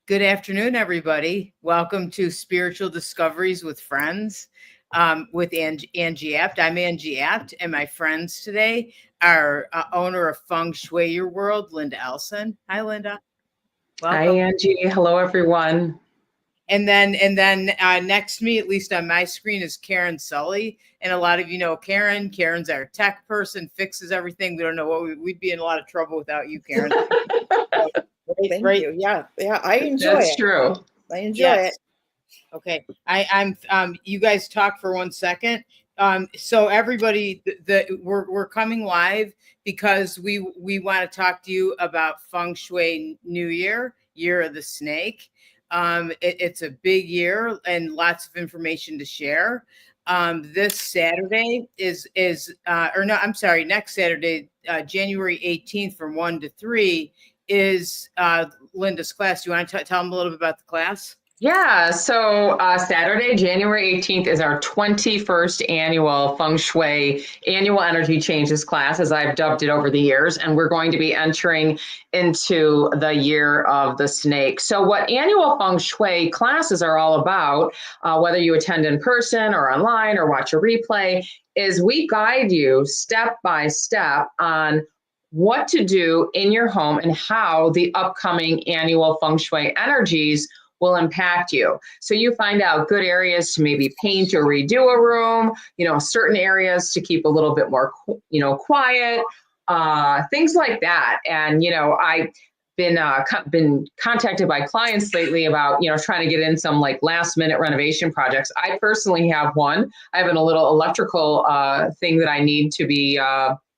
Good afternoon, everybody. Welcome to Spiritual Discoveries with Friends with Angie Abt. I'm Angie Abt, and my friends today are owner of Feng Shui Your World, Linda Ellson. Hi, Linda. Hi, Welcome. Angie. Hello, everyone. And then next to me, at least on my screen, is Karen Sully. And a lot of you know Karen. Karen's our tech person, fixes everything. We don't know what we'd be in a lot of trouble without you, Karen. Thank Right? you. Yeah, I enjoy That's it. true. I enjoy Yes. it. Okay, I'm. You guys talk for 1 second. So everybody, we're coming live because we want to talk to you about Feng Shui New Year, Year of the Snake. It's a big year and lots of information to share. This Saturday or no, I'm sorry, next Saturday, January 18th, from 1 to 3 is Linda's class. Do you want to tell them a little bit about the class? Yeah, so Saturday, January 18th is our 21st annual Feng Shui Annual Energy Changes class, as I've dubbed it over the years, and we're going to be entering into the Year of the Snake. So what annual Feng Shui classes are all about, whether you attend in person or online or watch a replay, is we guide you step by step on what to do in your home and how the upcoming annual Feng Shui energies will impact you. So you find out good areas to maybe paint or redo a room, certain areas to keep a little bit more, quiet, things like that. And, I've been contacted by clients lately about, trying to get in some like last minute renovation projects. I personally have one. I have a little electrical thing that I need to be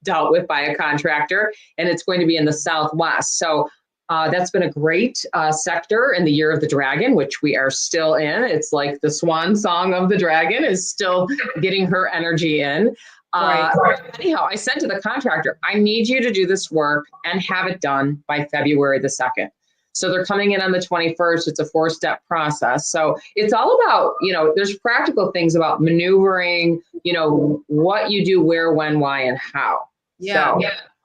dealt with by a contractor, and it's going to be in the Southwest. So that's been a great sector in the Year of the Dragon, which we are still in. It's like the swan song of the dragon is still getting her energy in. Right. Anyhow, I said to the contractor, I need you to do this work and have it done by February the 2nd. So they're coming in on the 21st. It's a 4-step process. So it's all about, there's practical things about maneuvering, what you do, where, when, why, and how. Yeah.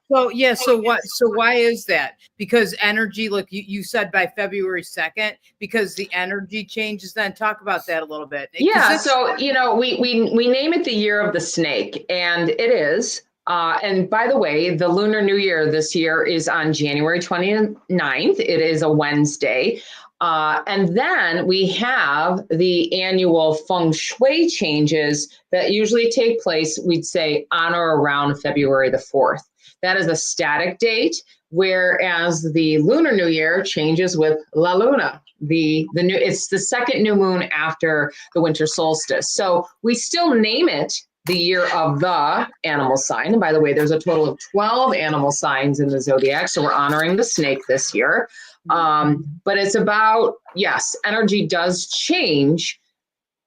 So why is that? Because energy, look, you said by February 2nd, because the energy changes. Then talk about that a little bit. Yeah. So, we name it the Year of the Snake, and it is. And by the way, the Lunar New Year this year is on January 29th. It is a Wednesday. And then we have the annual Feng Shui changes that usually take place, we'd say, on or around February the 4th. That is a static date, whereas the Lunar New Year changes with La Luna. It's the second new moon after the winter solstice. So we still name it the Year of the Animal Sign. And by the way, there's a total of 12 animal signs in the zodiac. So we're honoring the snake this year. But it's about, yes, energy does change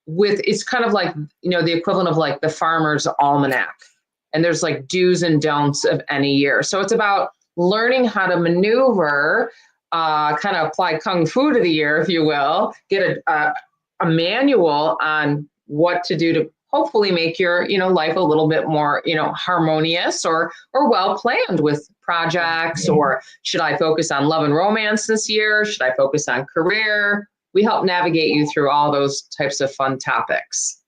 it's kind of like, the equivalent of like the farmer's almanac. And there's like do's and don'ts of any year. So it's about learning how to maneuver, kind of apply kung fu to the year, if you will, get a manual on what to do to hopefully make your, life a little bit more, harmonious or well planned with projects. Or should I focus on love and romance this year? Should I focus on career? We help navigate you through all those types of fun topics.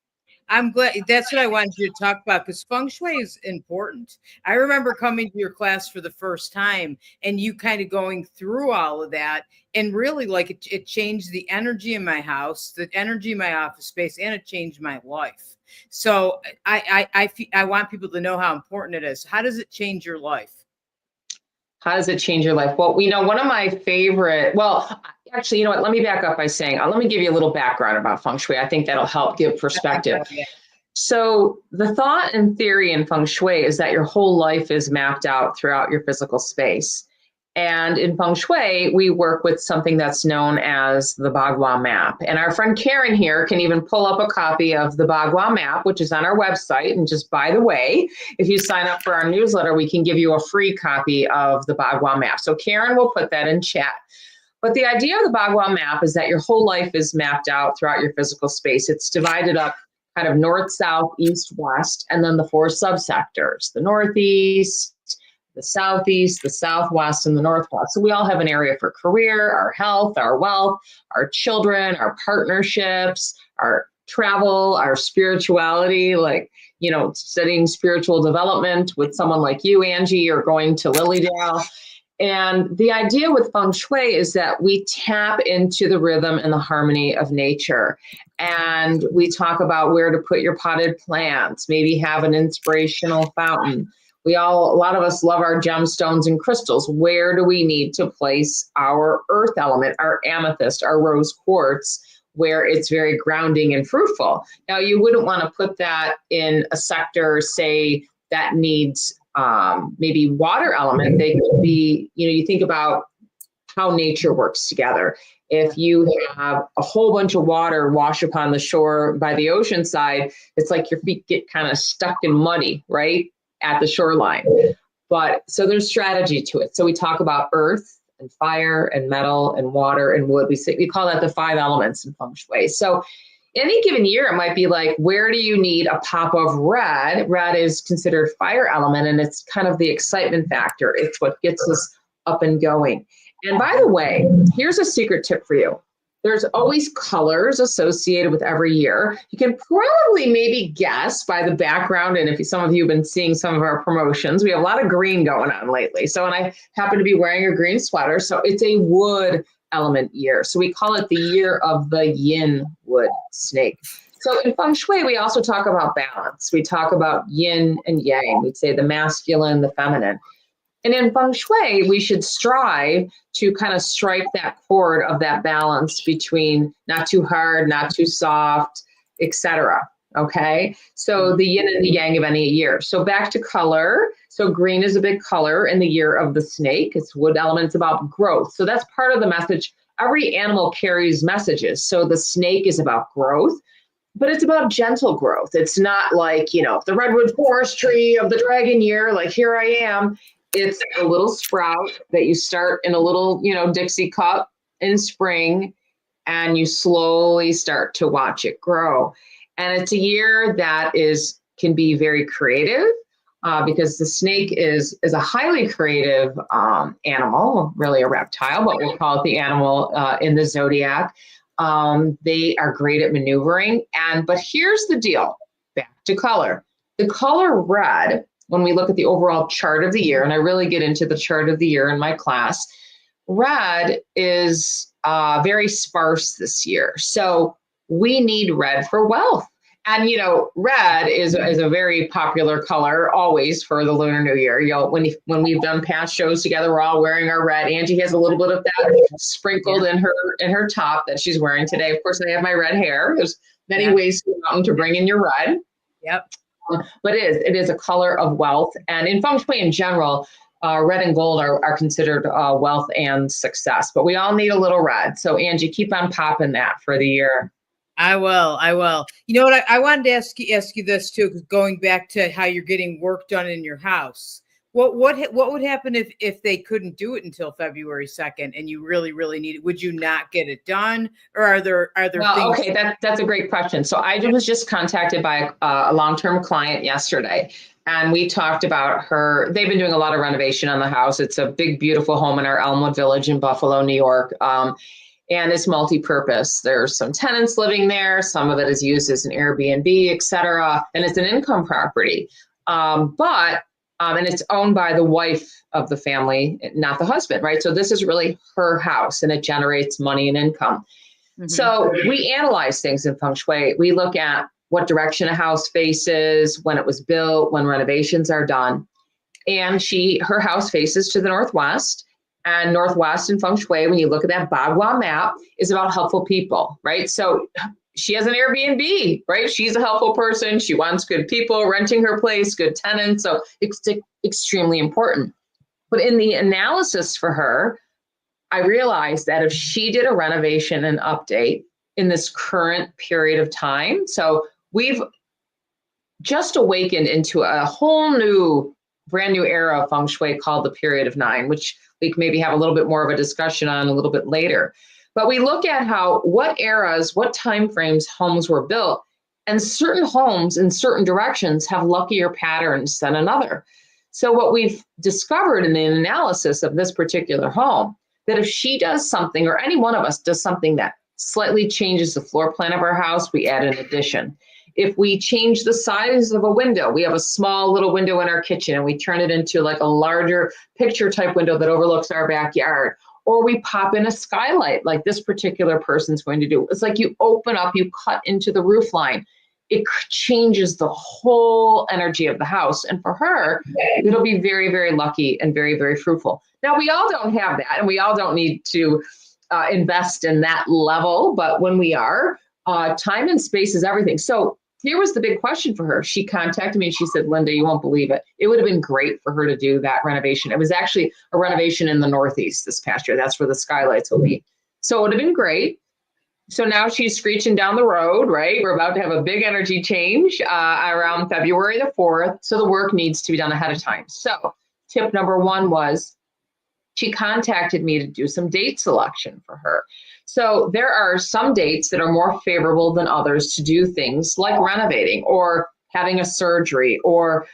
I'm glad that's what I wanted you to talk about, because Feng Shui is important. I remember coming to your class for the first time and you kind of going through all of that, and really like it changed the energy in my house, the energy in my office space, and it changed my life. So I want people to know how important it is. How does it change your life? How does it change your life? Well, one of my actually, you know what? Let me back up by saying, let me give you a little background about Feng Shui. I think that'll help give perspective. So the thought and theory in Feng Shui is that your whole life is mapped out throughout your physical space. And in Feng Shui, we work with something that's known as the Bagua map. And our friend Karen here can even pull up a copy of the Bagua map, which is on our website. And just by the way, if you sign up for our newsletter, we can give you a free copy of the Bagua map. So Karen will put that in chat. But the idea of the Bagua map is that your whole life is mapped out throughout your physical space. It's divided up kind of north, south, east, west, and then the 4 subsectors: the northeast, the southeast, the southwest, and the northwest. So we all have an area for career, our health, our wealth, our children, our partnerships, our travel, our spirituality, like, you know, studying spiritual development with someone like you, Angie, or going to Lilydale. And the idea with Feng Shui is that we tap into the rhythm and the harmony of nature. And we talk about where to put your potted plants, maybe have an inspirational fountain. A lot of us love our gemstones and crystals. Where do we need to place our earth element, our amethyst, our rose quartz, where it's very grounding and fruitful? Now, you wouldn't want to put that in a sector, say, that needs maybe water element. They could be, you know, you think about how nature works together. If you have a whole bunch of water wash upon the shore by the ocean side, it's like your feet get kind of stuck in muddy, right, at the shoreline. But so there's strategy to it. So we talk about earth and fire and metal and water and wood. We call that the 5 elements in Feng Shui. So any given year, it might be like, where do you need a pop of red? Red is considered fire element, and it's kind of the excitement factor. It's what gets us up and going. And by the way, here's a secret tip for you. There's always colors associated with every year. You can probably maybe guess by the background, and if some of you have been seeing some of our promotions, we have a lot of green going on lately. So, and I happen to be wearing a green sweater, so it's a wood element year. So we call it the year of the Yin Wood Snake. So in Feng Shui, we also talk about balance. We talk about yin and yang. We'd say the masculine, the feminine. And in Feng Shui, we should strive to kind of strike that chord of that balance between not too hard, not too soft, etc. Okay, so the yin and the yang of any year. So back to color. So green is a big color in the year of the snake. It's wood element. It's about growth. So that's part of the message. Every animal carries messages. So the snake is about growth, but it's about gentle growth. It's not like, you know, the redwood forest tree of the dragon year, like here I am. It's a little sprout that you start in a little, you know, Dixie cup in spring, and you slowly start to watch it grow. And it's a year that can be very creative because the snake is a highly creative animal, really a reptile, but we'll call it the animal in the zodiac. They are great at maneuvering. But here's the deal, back to color. The color red, when we look at the overall chart of the year, and I really get into the chart of the year in my class, red is very sparse this year. So we need red for wealth. And, you know, red is a very popular color always for the Lunar New Year. You know, when we've done past shows together, we're all wearing our red. Angie has a little bit of that sprinkled in her top that she's wearing today. Of course, I have my red hair. There's many ways to bring in your red. Yep. But it is a color of wealth. And in Feng Shui in general, red and gold are considered wealth and success. But we all need a little red. So Angie, keep on popping that for the year. I will. You know what? I wanted to ask you this too, because going back to how you're getting work done in your house. What would happen if they couldn't do it until February 2nd and you really, really need it? Would you not get it done? Or are there things? Okay, that's a great question. So I was just contacted by a long-term client yesterday, and we talked about they've been doing a lot of renovation on the house. It's a big, beautiful home in our Elmwood Village in Buffalo, New York. And it's multi-purpose. There's some tenants living there. Some of it is used as an Airbnb, et cetera. And it's an income property. And it's owned by the wife of the family, not the husband, right? So this is really her house, and it generates money and income. Mm-hmm. So we analyze things in Feng Shui. We look at what direction a house faces, when it was built, when renovations are done. And her house faces to the northwest. And northwest in Feng Shui, when you look at that Bagua map, is about helpful people, right? So she has an Airbnb, right? She's a helpful person. She wants good people renting her place, good tenants. So it's extremely important. But in the analysis for her, I realized that if she did a renovation and update in this current period of time, so we've just awakened into a whole new, brand new era of Feng Shui called the Period of 9, which we can maybe have a little bit more of a discussion on a little bit later. But we look at what eras, what time frames homes were built, and certain homes in certain directions have luckier patterns than another. So what we've discovered in the analysis of this particular home, that if she does something, or any one of us does something that slightly changes the floor plan of our house, we add an addition. If we change the size of a window, we have a small little window in our kitchen and we turn it into like a larger picture type window that overlooks our backyard. Or we pop in a skylight like this particular person's going to do. It's like you open up, you cut into the roof line. It changes the whole energy of the house. And for her, it'll be very, very lucky and very, very fruitful. Now, we all don't have that, and we all don't need to invest in that level. But when we are, time and space is everything. So here was the big question for her. She contacted me and she said, Linda, you won't believe it. It would have been great for her to do that renovation. It was actually a renovation in the Northeast this past year. That's where the skylights will be. So it would have been great. So now she's screeching down the road, right? We're about to have a big energy change around February the 4th. So the work needs to be done ahead of time. So tip number one was she contacted me to do some date selection for her. So there are some dates that are more favorable than others to do things like renovating or having a surgery or,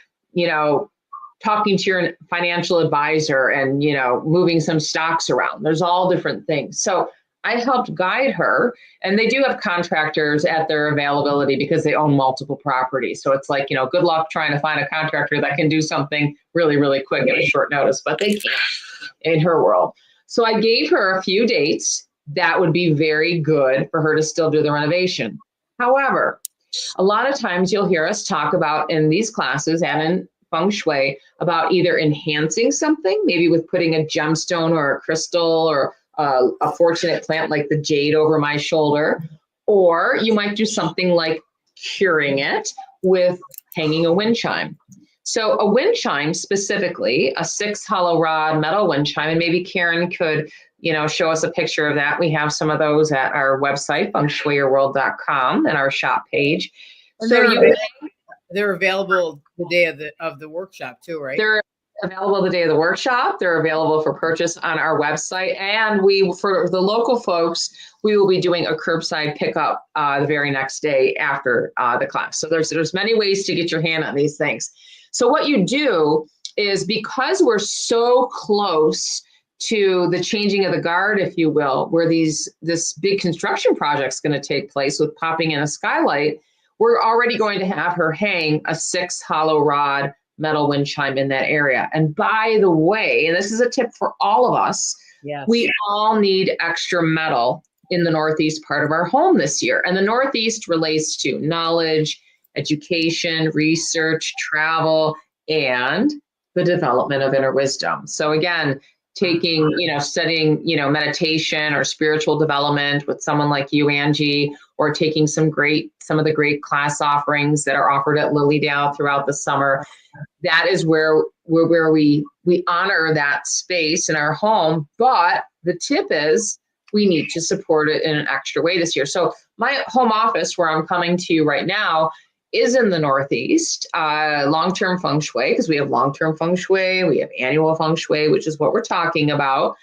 talking to your financial advisor and, moving some stocks around. There's all different things. So I helped guide her, and they do have contractors at their availability because they own multiple properties. So it's like, good luck trying to find a contractor that can do something really, really quick at a short notice, but they can't in her world. So I gave her a few dates that would be very good for her to still do the renovation. However, a lot of times you'll hear us talk about in these classes and in Feng Shui about either enhancing something, maybe with putting a gemstone or a crystal or a fortunate plant like the jade over my shoulder, or you might do something like curing it with hanging a wind chime. So a wind chime, specifically a 6 hollow rod metal wind chime, and maybe Karen could, show us a picture of that. We have some of those at our website, fengshuiyourworld.com, and our shop page. And so they're available the day of the workshop too, right? They're available the day of the workshop. They're available for purchase on our website. And for the local folks, we will be doing a curbside pickup the very next day after the class. So there's many ways to get your hand on these things. So what you do is, because we're so close to the changing of the guard, if you will, where this big construction project is going to take place with popping in a skylight, we're already going to have her hang a 6 hollow rod metal wind chime in that area. And by the way, and this is a tip for all of us, yes, we all need extra metal in the Northeast part of our home this year. And the Northeast relates to knowledge, education, research, travel, and the development of inner wisdom. So again, taking, studying, meditation or spiritual development with someone like you, Angie, or taking some of the great class offerings that are offered at Lilydale throughout the summer. That is where we honor that space in our home. But the tip is we need to support it in an extra way this year. So my home office, where I'm coming to you right now, is in the Northeast, long-term Feng Shui, because we have long-term Feng Shui, we have annual Feng Shui, which is what we're talking about,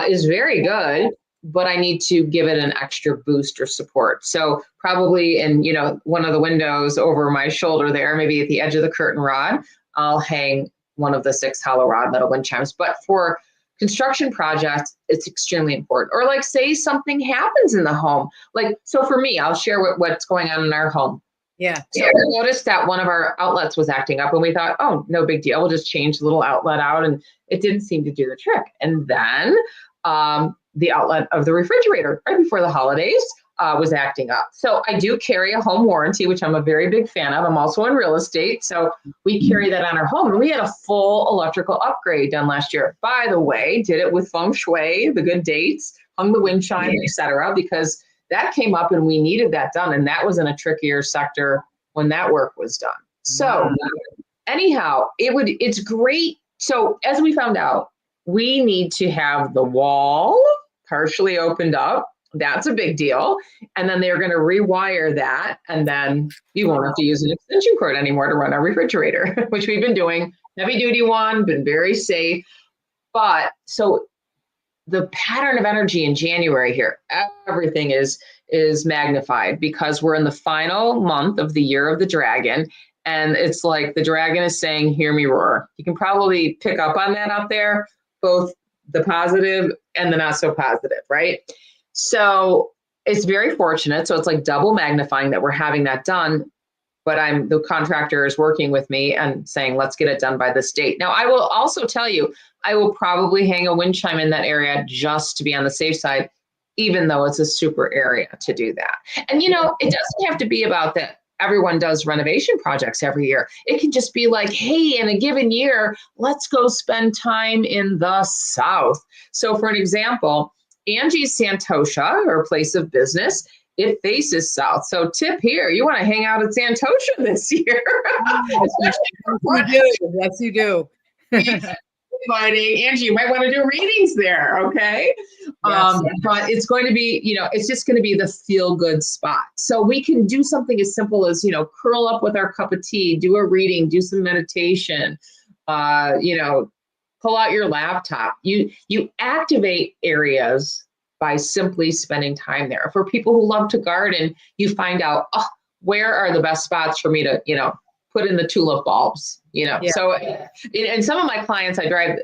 is very good, but I need to give it an extra boost or support. So probably in, one of the windows over my shoulder there, maybe at the edge of the curtain rod, I'll hang one of the 6 hollow rod metal wind chimes. But for construction projects, it's extremely important. Or like, say something happens in the home. Like, so for me, I'll share what's going on in our home. Yeah. So we noticed that one of our outlets was acting up, and we thought, oh, no big deal. We'll just change the little outlet out, and it didn't seem to do the trick. And then the outlet of the refrigerator right before the holidays was acting up. So I do carry a home warranty, which I'm a very big fan of. I'm also in real estate. So we carry that on our home. And we had a full electrical upgrade done last year. By the way, did it with Feng Shui, the good dates, hung the wind chime, et cetera, because that came up and we needed that done. And that was in a trickier sector when that work was done. So anyhow, it's great. So as we found out, we need to have the wall partially opened up. That's a big deal. And then they're going to rewire that. And then you won't have to use an extension cord anymore to run our refrigerator, which we've been doing. Heavy duty one, been very safe. But so the pattern of energy in January here, everything is magnified because we're in the final month of the year of the dragon. And it's like the dragon is saying, hear me roar. You can probably pick up on that out there, both the positive and the not so positive, right? So it's very fortunate. So it's like double magnifying that we're having that done. But the contractor is working with me and saying, let's get it done by this date. Now, I will also tell you, I will probably hang a wind chime in that area just to be on the safe side, even though it's a super area to do that. And, it doesn't have to be about that. Everyone does renovation projects every year. It can just be like, hey, in a given year, let's go spend time in the South. So for an example, Angie's Santosha, her place of business, it faces south. So tip here, you want to hang out at Santosha this year. Yes, you do. Inviting Angie, you might want to do readings there, okay? Yes. But it's going to be, it's just going to be the feel-good spot. So we can do something as simple as, curl up with our cup of tea, do a reading, do some meditation, pull out your laptop. You activate areas by simply spending time there. For people who love to garden, you find out, where are the best spots for me to, put in the tulip bulbs, Yeah. So, and some of my clients, I drive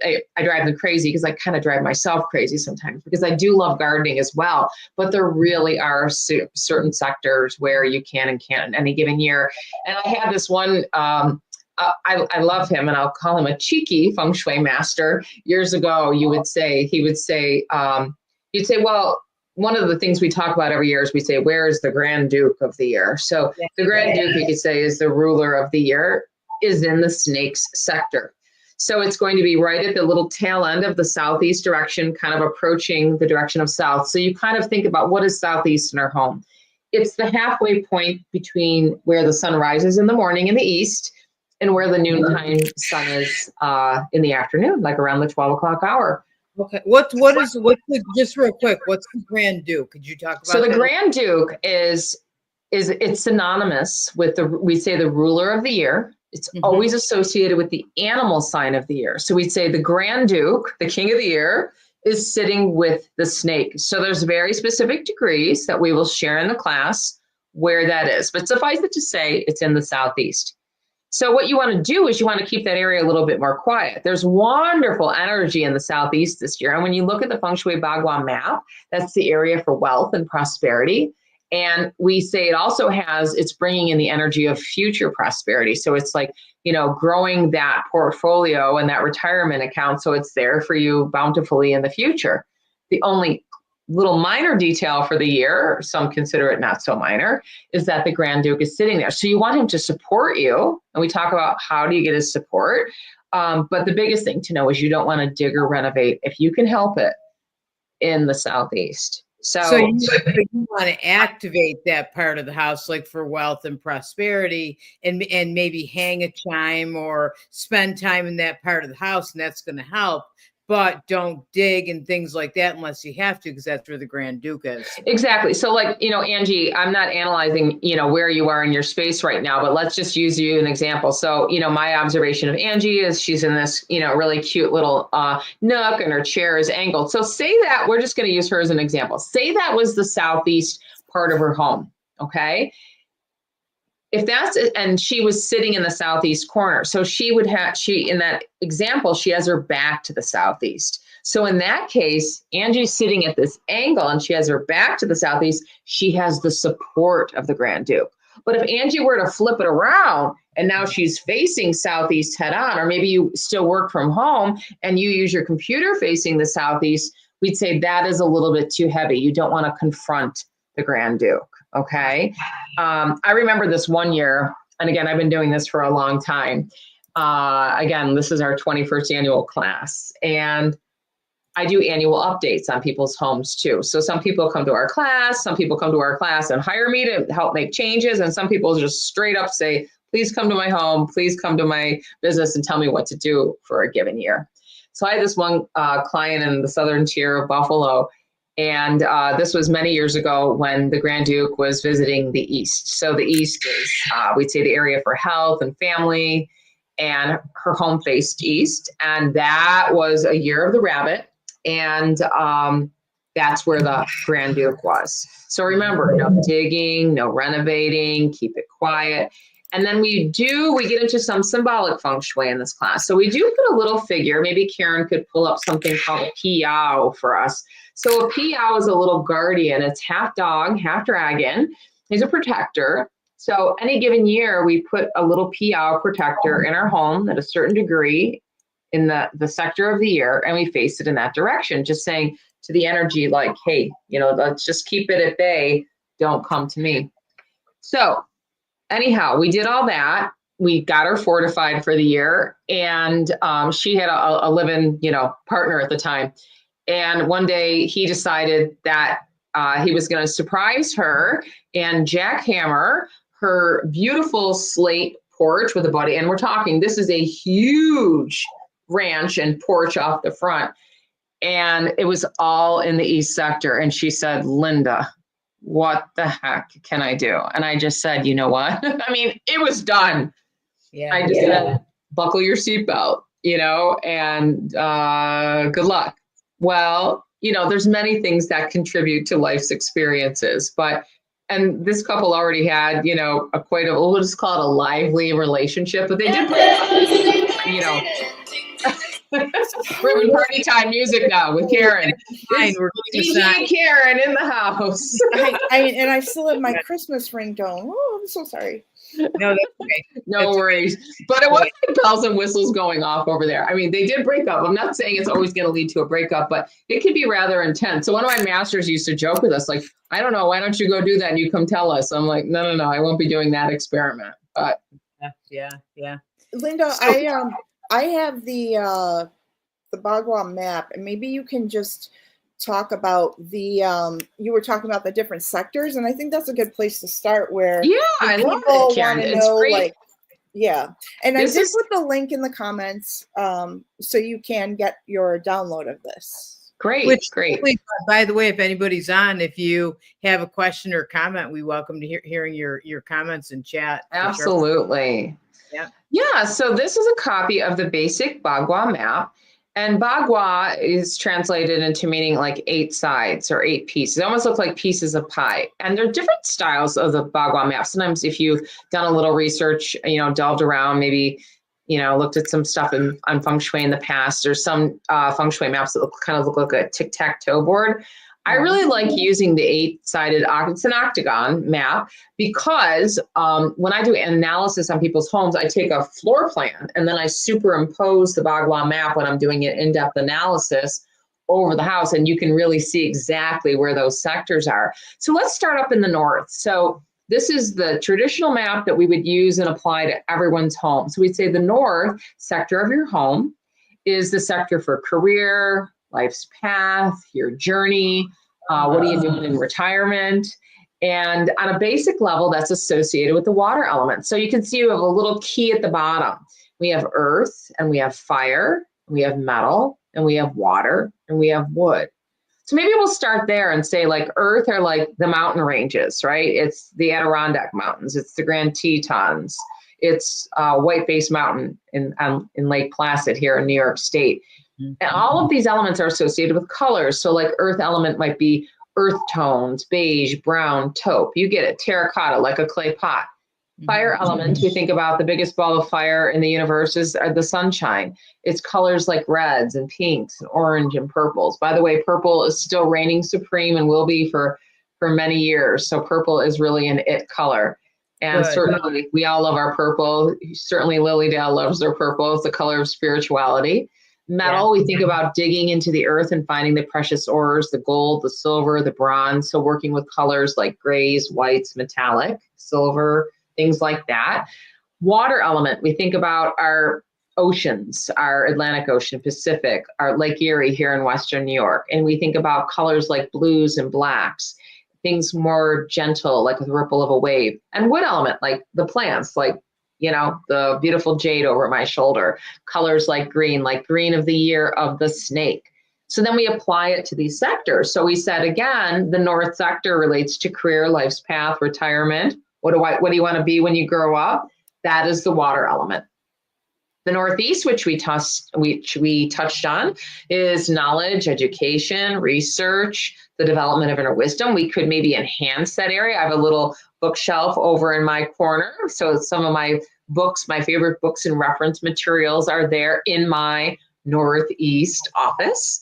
them crazy because I kind of drive myself crazy sometimes because I do love gardening as well. But there really are certain sectors where you can and can't in any given year. And I had this one, I love him, and I'll call him a cheeky Feng Shui master. Years ago, he would say, you'd say, well, one of the things we talk about every year is we say, where is the Grand Duke of the year? So the Grand Duke, we could say, is the ruler of the year, is in the snakes sector. So it's going to be right at the little tail end of the southeast direction, kind of approaching the direction of south. So you kind of think about what is southeast in our home. It's the halfway point between where the sun rises in the morning in the east and where the noontime sun is in the afternoon, like around the 12 o'clock hour. Okay. Just real quick, what's the Grand Duke? Could you talk about So the that? Grand Duke it's synonymous with we say the ruler of the year. It's always associated with the animal sign of the year. So we'd say the Grand Duke, the king of the year, is sitting with the snake. So there's very specific degrees that we will share in the class where that is. But suffice it to say, it's in the southeast. So what you want to do is you want to keep that area a little bit more quiet. There's wonderful energy in the southeast this year. And when you look at the Feng Shui Bagua map, that's the area for wealth and prosperity. And we say it's bringing in the energy of future prosperity. So it's like, growing that portfolio and that retirement account. So it's there for you bountifully in the future. The only little minor detail for the year, some consider it not so minor, is that the Grand Duke is sitting there. So you want him to support you. And we talk about how do you get his support. But the biggest thing to know is you don't want to dig or renovate, if you can help it, in the southeast. So you want to activate that part of the house, like for wealth and prosperity, and maybe hang a chime or spend time in that part of the house, and that's going to help. But don't dig and things like that unless you have to, because that's where the Grand Duke is. Exactly. So like, Angie, I'm not analyzing, where you are in your space right now, but let's just use you an example. So, my observation of Angie is she's in this, really cute little nook and her chair is angled. So say that, we're just going to use her as an example. Say that was the southeast part of her home. Okay. If that's it, and she was sitting in the southeast corner, so in that example, she has her back to the southeast. So in that case, Angie's sitting at this angle and she has her back to the southeast. She has the support of the Grand Duke. But if Angie were to flip it around and now she's facing southeast head on, or maybe you still work from home and you use your computer facing the southeast, we'd say that is a little bit too heavy. You don't want to confront the Grand Duke. Okay. I remember this one year, and again, I've been doing this for a long time. Again, this is our 21st annual class, and I do annual updates on people's homes too. So some people come to our class, and hire me to help make changes. And some people just straight up say, please come to my home, please come to my business and tell me what to do for a given year. So I had this one client in the southern tier of Buffalo. And this was many years ago when the Grand Duke was visiting the East. So the East is, we'd say, the area for health and family, and her home faced east. And that was a year of the rabbit. And that's where the Grand Duke was. So remember, no digging, no renovating, keep it quiet. And then we get into some symbolic feng shui in this class. So we do put a little figure. Maybe Karen could pull up something called a piao for us. So a piao is a little guardian. It's half dog, half dragon. He's a protector. So any given year, we put a little piao protector in our home at a certain degree in the sector of the year, and we face it in that direction, just saying to the energy, like, hey, let's just keep it at bay. Don't come to me. So anyhow, we did all that. We got her fortified for the year, and she had a live-in, partner at the time. And one day he decided that he was going to surprise her and jackhammer her beautiful slate porch with a buddy. And we're talking, this is a huge ranch and porch off the front. And it was all in the east sector. And she said, Linda, what the heck can I do? And I just said, you know what? I mean, it was done. Yeah. I just said, buckle your seatbelt, and good luck. Well, there's many things that contribute to life's experiences, and this couple already had, we'll just call it a lively relationship, but they did we're in party time music now with Karen. Fine, we're DJ Karen in the house. I still have my Christmas ringtone. Oh, I'm so sorry. No, that's okay. No worries. But it wasn't like bells and whistles going off over there. I mean, they did break up. I'm not saying it's always going to lead to a breakup, but it can be rather intense. So one of my masters used to joke with us, like, I don't know, why don't you go do that and you come tell us? I'm like, no, I won't be doing that experiment. But yeah. Linda, I have the Bagua map, and maybe you can just talk about you were talking about the different sectors, and I think that's a good place to start, where I love it, Karen. It's know, great. And I did put the link in the comments, so you can get your download of this. Great. By the way, if anybody's on, if you have a question or comment, we welcome to hearing your comments in chat. Absolutely. Sure. Yeah. So this is a copy of the basic Bagua map. And Bagua is translated into meaning like 8 sides or 8 pieces. It almost look like pieces of pie. And there are different styles of the Bagua map. Sometimes if you've done a little research, delved around, maybe, looked at some stuff on Feng Shui in the past, or some Feng Shui maps that kind of look like a tic-tac-toe board. I really like using the 8-sided, it's an octagon map, because when I do analysis on people's homes, I take a floor plan and then I superimpose the Bagua map when I'm doing an in-depth analysis over the house, and you can really see exactly where those sectors are. So let's start up in the north. So this is the traditional map that we would use and apply to everyone's home. So we'd say the north sector of your home is the sector for career, life's path, your journey, what are you doing in retirement? And on a basic level, that's associated with the water element. So you can see you have a little key at the bottom. We have earth, and we have fire, we have metal, and we have water, and we have wood. So maybe we'll start there and say, like, earth are like the mountain ranges, right? It's the Adirondack Mountains, it's the Grand Tetons, it's White Base Mountain in Lake Placid here in New York State. And all of these elements are associated with colors. So like earth element might be earth tones, beige, brown, taupe. You get it, terracotta, like a clay pot. Fire element, we think about the biggest ball of fire in the universe is the sunshine. It's colors like reds and pinks and orange and purples. By the way, purple is still reigning supreme and will be for many years. So purple is really an it color. And certainly we all love our purple. Certainly Lilydale loves their purple. It's the color of spirituality. Metal, we think about digging into the earth and finding the precious ores, the gold, the silver, the bronze. So working with colors like grays, whites, metallic, silver, things like that. Water element, we think about our oceans, our Atlantic Ocean, Pacific, our Lake Erie here in Western New York. And we think about colors like blues and blacks, things more gentle, like the ripple of a wave. And wood element, like the plants, like the beautiful jade over my shoulder, colors like green of the year of the snake. So then we apply it to these sectors. So we said, again, the north sector relates to career, life's path, retirement. What do you want to be when you grow up? That is the water element. The northeast, which we touched on, is knowledge, education, research, the development of inner wisdom. We could maybe enhance that area. I have a little bookshelf over in my corner. So some of my books, my favorite books and reference materials are there in my Northeast office.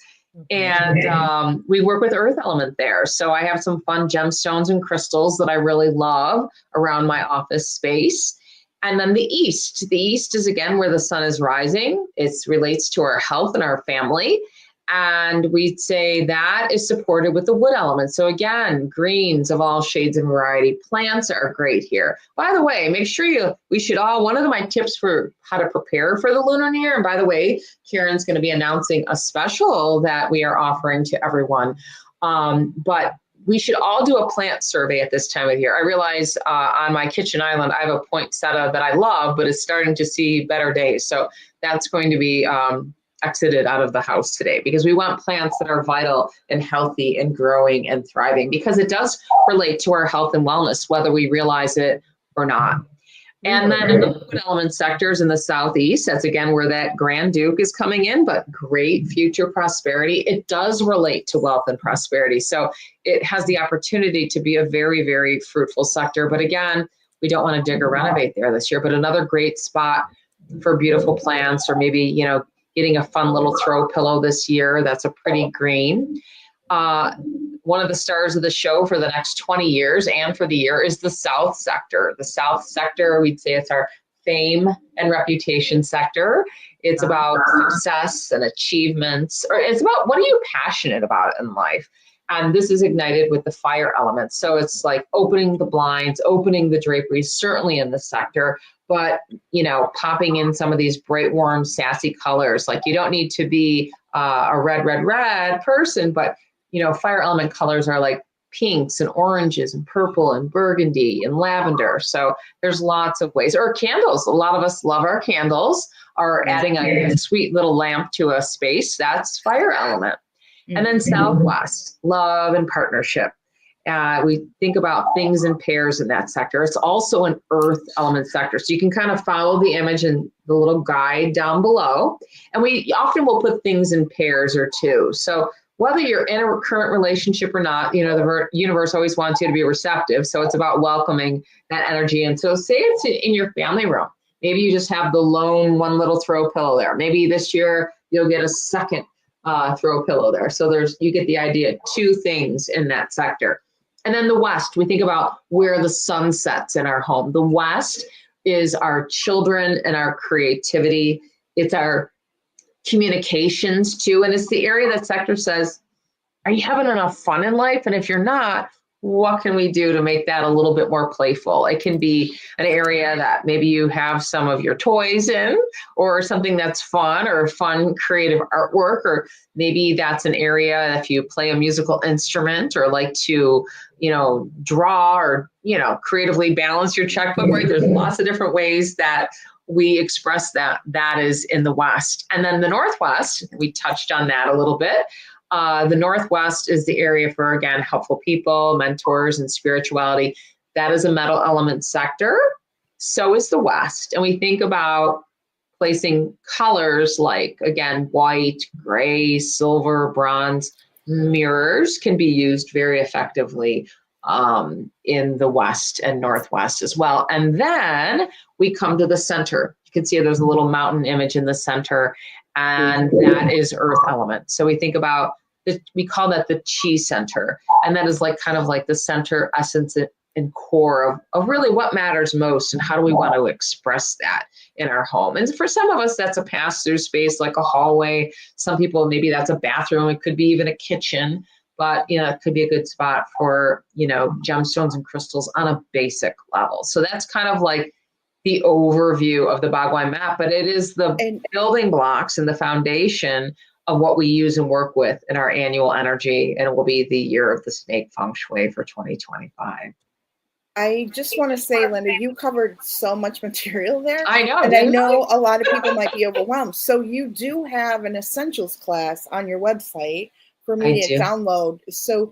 And we work with earth element there. So I have some fun gemstones and crystals that I really love around my office space. And then the East. The East is, again, where the sun is rising. It relates to our health and our family. And we'd say that is supported with the wood element. So again, greens of all shades and variety. Plants are great here. By the way, make sure one of my tips for how to prepare for the lunar new year, and by the way, Karen's going to be announcing a special that we are offering to everyone. But we should all do a plant survey at this time of year. I realize on my kitchen island, I have a poinsettia that I love, but it's starting to see better days. So that's going to be exited out of the house today, because we want plants that are vital and healthy and growing and thriving, because it does relate to our health and wellness, whether we realize it or not. And then in the wood element sectors in the Southeast, that's again where that Grand Duke is coming in, but great future prosperity. It does relate to wealth and prosperity. So it has the opportunity to be a very, very fruitful sector. But again, we don't want to dig or renovate there this year, but another great spot for beautiful plants, or maybe, getting a fun little throw pillow this year. That's a pretty green. One of the stars of the show for the next 20 years and for the year is the South sector. The South sector, we'd say it's our fame and reputation sector. It's about success and achievements, or it's about what are you passionate about in life? And this is ignited with the fire element. So it's like opening the blinds, opening the draperies, certainly in the sector, but, popping in some of these bright, warm, sassy colors. Like, you don't need to be a red person, but, fire element colors are like pinks and oranges and purple and burgundy and lavender. So there's lots of ways. Or candles. A lot of us love our candles, or adding a sweet little lamp to a space. That's fire element. And then Southwest, love and partnership. We think about things in pairs in that sector. It's also an earth element sector. So you can kind of follow the image and the little guide down below. And we often will put things in pairs or two. So whether you're in a current relationship or not, the universe always wants you to be receptive. So it's about welcoming that energy. And so say it's in your family room. Maybe you just have the lone one little throw pillow there. Maybe this year you'll get a second throw pillow there. So you get the idea, two things in that sector. And then the West, we think about where the sun sets in our home. The West is our children and our creativity. It's our communications too. And it's the area that sector says, are you having enough fun in life? And if you're not, what can we do to make that a little bit more playful? It can be an area that maybe you have some of your toys in, or something that's fun, or fun creative artwork, or maybe that's an area if you play a musical instrument, or like to, draw, or, creatively balance your checkbook, right? There's lots of different ways that we express that. That is in the West. And then the Northwest, we touched on that a little bit. The Northwest is the area for, again, helpful people, mentors, and spirituality. That is a metal element sector. So is the West. And we think about placing colors like, again, white, gray, silver, bronze. Mirrors can be used very effectively in the West and Northwest as well. And then we come to the center. You can see there's a little mountain image in the center, and that is earth element. So we think about we call that the chi center. And that is kind of like the center essence and core of really what matters most, and how do we want to express that in our home. And for some of us, that's a pass-through space like a hallway. Some people, maybe that's a bathroom. It could be even a kitchen, but it could be a good spot for, gemstones and crystals on a basic level. So that's kind of like the overview of the Bhagwan map, but it is the building blocks and the foundation of what we use and work with in our annual energy. And it will be the year of the snake feng shui for 2025. I just want to say, Linda, you covered so much material there. I know. And I know a lot of people might be overwhelmed. So you do have an essentials class on your website for me to download. So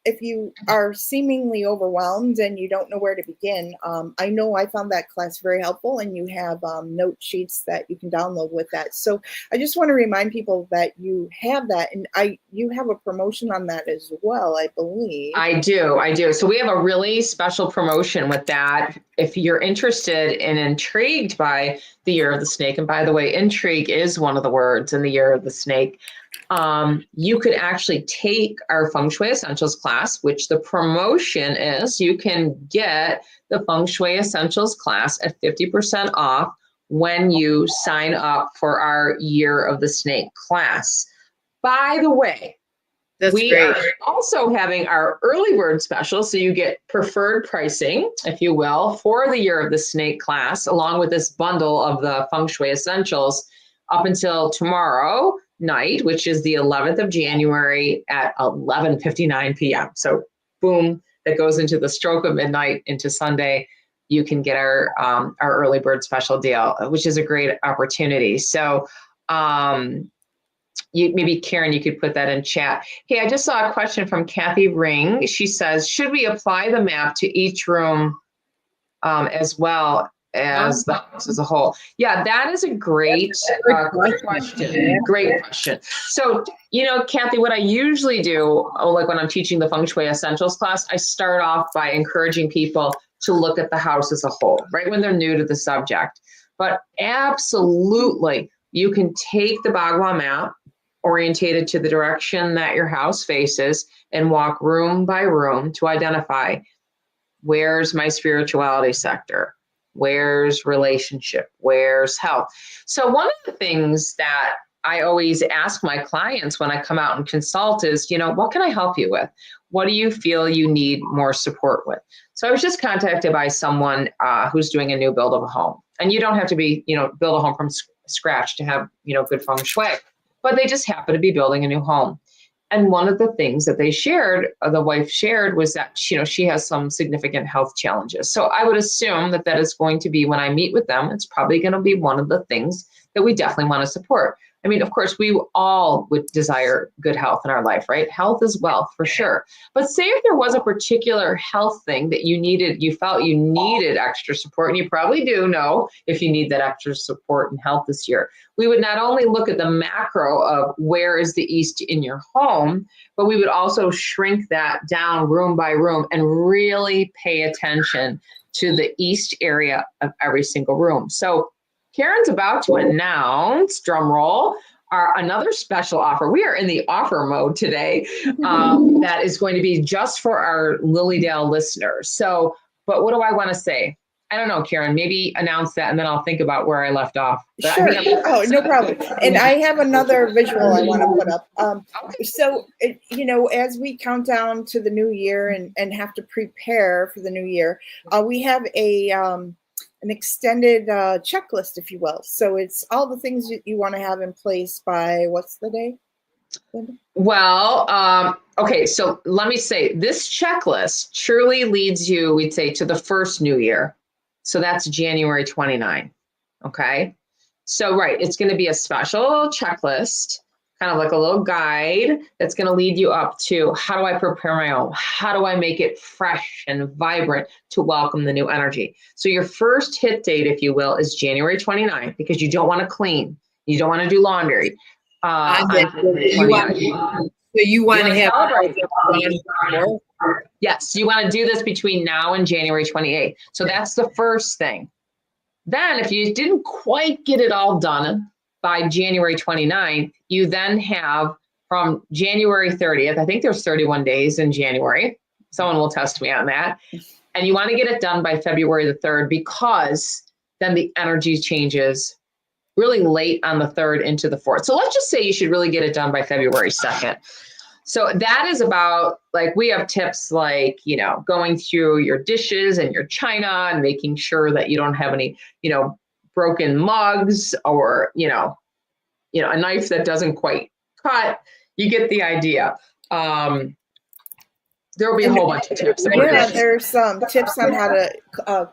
if you are seemingly overwhelmed and you don't know where to begin, I know I found that class very helpful, and you have note sheets that you can download with that. So I just want to remind people that you have that, and you have a promotion on that as well, I believe. I do. So we have a really special promotion with that. If you're interested and intrigued by the Year of the Snake, and by the way, intrigue is one of the words in the Year of the Snake, you could actually take our Feng Shui Essentials class, which the promotion is you can get the Feng Shui Essentials class at 50% off when you sign up for our Year of the Snake class. By the way, we great. are also having our early bird special, so you get preferred pricing, if you will, for the Year of the Snake class, along with this bundle of the Feng Shui Essentials up until tomorrow night, which is the 11th of January at 11:59 p.m. So boom, that goes into the stroke of midnight into Sunday. You can get our early bird special deal, which is a great opportunity. So maybe Karen, you could put that in chat. Hey, I just saw a question from Kathy Ring. She says, should we apply the map to each room as well as the house as a whole? Yeah, that is a great question. Great question. So, Kathy, what I usually do, like when I'm teaching the Feng Shui Essentials class, I start off by encouraging people to look at the house as a whole, right when they're new to the subject. But absolutely, you can take the Bagua map, orientated to the direction that your house faces, and walk room by room to identify where's my spirituality sector, where's relationship, where's health. So one of the things that I always ask my clients when I come out and consult is, what can I help you with? What do you feel you need more support with? So I was just contacted by someone who's doing a new build of a home. And you don't have to be, build a home from scratch to have, good feng shui, but they just happen to be building a new home. And one of the things that they shared, the wife shared, was that, she has some significant health challenges. So I would assume that is going to be, when I meet with them, it's probably going to be one of the things that we definitely want to support. I mean, of course, we all would desire good health in our life, right? Health is wealth for sure. But say if there was a particular health thing that you felt you needed extra support, and you probably do know if you need that extra support and health this year, we would not only look at the macro of where is the east in your home, but we would also shrink that down room by room and really pay attention to the east area of every single room. So Karen's about to announce, drum roll, another special offer. We are in the offer mode today that is going to be just for our Lilydale listeners. So, but what do I want to say? I don't know, Karen, maybe announce that and then I'll think about where I left off. But sure. Oh, no problem. And I have another visual I want to put up. So, as we count down to the new year and have to prepare for the new year, we have an extended checklist, if you will. So it's all the things you want to have in place by what's the day, Linda? Well, okay, so let me say this checklist truly leads you, we'd say, to the first new year. So that's January 29. Okay. So, right, it's going to be a special checklist, kind of like a little guide that's going to lead you up to how do I prepare my home? How do I make it fresh and vibrant to welcome the new energy? So your first hit date, if you will, is January 29th, because you don't want to clean. You don't want to do laundry. You want to have Yes, you want to do this between now and January 28th. So that's the first thing. Then if you didn't quite get it all done by January 29th, you then have from January 30th, I think there's 31 days in January. Someone will test me on that. And you want to get it done by February the 3rd, because then the energy changes really late on the 3rd into the 4th. So let's just say you should really get it done by February 2nd. So that is about, like, we have tips like, going through your dishes and your china and making sure that you don't have any, broken mugs or, a knife that doesn't quite cut. You get the idea. There will be a whole bunch of tips. Yeah, there's some tips on how to